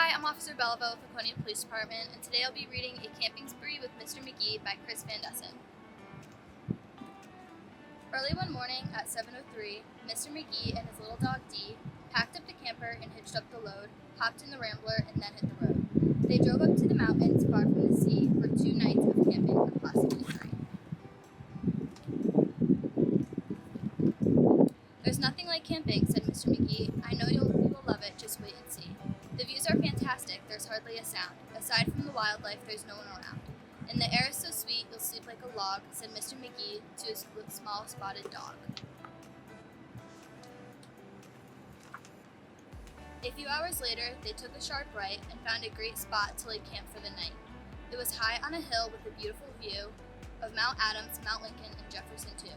Hi, I'm Officer Beliveau with Laconia Police Department, and today I'll be reading A Camping Spree with Mr. Magee by Chris Van Dusen. Early one morning at 7:03, Mr. Magee and his little dog Dee packed up the camper and hitched up the load, hopped in the Rambler, and then hit the road. They drove up to the mountains far from the sea for 2 nights of camping, or possibly 3. "There's nothing like camping," said Mr. Magee. "I know you will love it, just wait and see. The views are fantastic, there's hardly a sound. Aside from the wildlife, there's no one around. And the air is so sweet, you'll sleep like a log," said Mr. Magee to his small spotted dog. A few hours later, they took a sharp right and found a great spot to lay camp for the night. It was high on a hill with a beautiful view of Mount Adams, Mount Lincoln, and Jefferson too.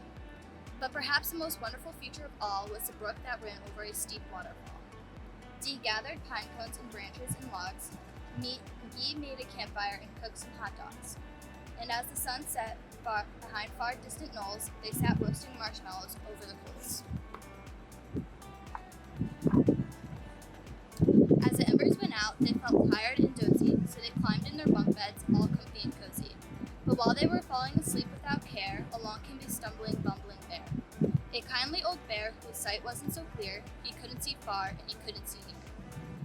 But perhaps the most wonderful feature of all was the brook that ran over a steep waterfall. Dee gathered pine cones and branches and logs. Magee made a campfire and cooked some hot dogs. And as the sun set behind far distant knolls, they sat roasting marshmallows over the coals. As the embers went out, they felt tired and dozy, so they climbed in their bunk beds, all comfy and cozy. But while they were falling asleep without care, along came a stumbling, bumbling bear. A kindly old bear whose sight wasn't so clear, he couldn't see far and he couldn't see near.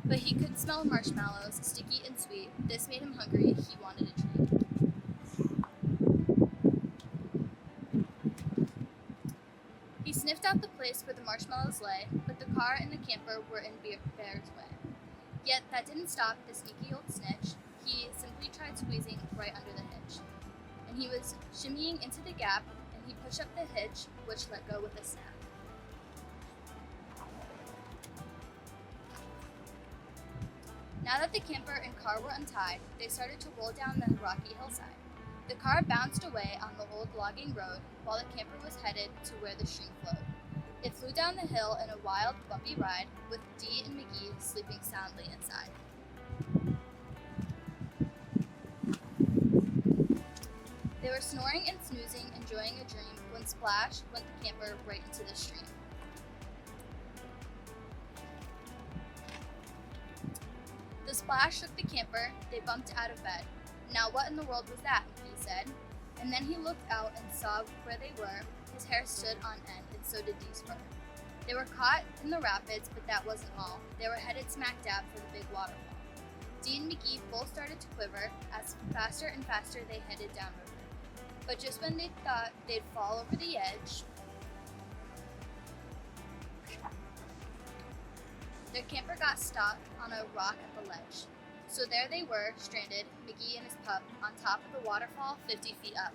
But he could smell marshmallows, sticky and sweet. This made him hungry, he wanted a treat. He sniffed out the place where the marshmallows lay, but the car and the camper were in Bear's way. Yet that didn't stop the sneaky old snitch. He simply tried squeezing right under the hitch. And he was shimmying into the gap, and he pushed up the hitch, which let go with a snap. Now that the camper and car were untied, they started to roll down the rocky hillside. The car bounced away on the old logging road, while the camper was headed to where the stream flowed. It flew down the hill in a wild, bumpy ride, with Dee and Magee sleeping soundly inside. They were snoring and snoozing, enjoying a dream, when splash went the camper right into the stream. The splash shook the camper. They bumped out of bed. "Now what in the world was that?" he said. And then he looked out and saw where they were. His hair stood on end, and so did Dee's fur. They were caught in the rapids, but that wasn't all. They were headed smack dab for the big waterfall. Dee and Magee both started to quiver as faster and faster they headed downriver. But just when they thought they'd fall over the edge, their camper got stuck on a rock at the ledge. So there they were, stranded, Magee and his pup, on top of the waterfall 50 feet up.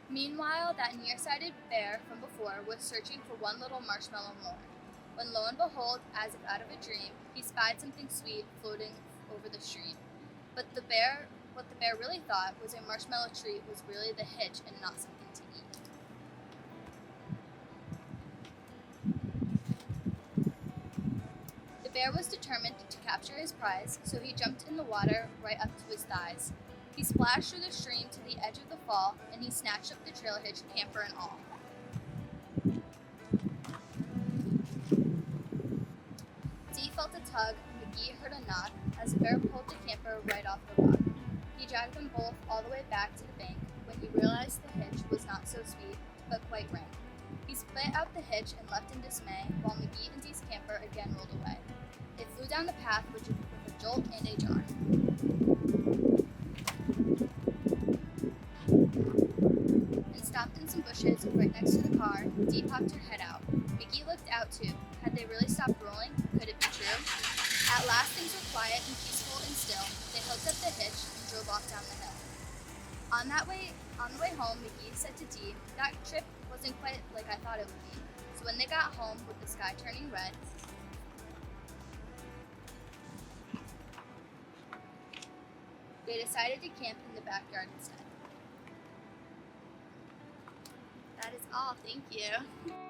Meanwhile, that nearsighted bear from before was searching for one little marshmallow more, when lo and behold, as if out of a dream, he spied something sweet floating over the stream. But what the bear really thought was a marshmallow treat was really the hitch and not something to eat. The bear was determined to capture his prize, so he jumped in the water right up to his thighs. He splashed through the stream to the edge of the fall, and he snatched up the trail hitch, camper and all. Dee felt a tug, and Magee heard a knock as the bear pulled the camper right off the rock. He dragged them both all the way back to the bank when he realized the hitch was not so sweet, but quite rank. He split out the hitch and left in dismay, while Magee and Dee's camper again rolled away. It flew down the path with a jolt and a jar. And stopped in some bushes right next to the car. Dee popped her head out. Magee looked out too. Had they really stopped rolling? Could it be true? At last things were quiet and peaceful and still. They hooked up the hitch and drove off down the hill. On the way home, Magee said to Dee, "That trip wasn't quite like I thought it would be." So when they got home with the sky turning red, they decided to camp in the backyard instead. That is all. Thank you.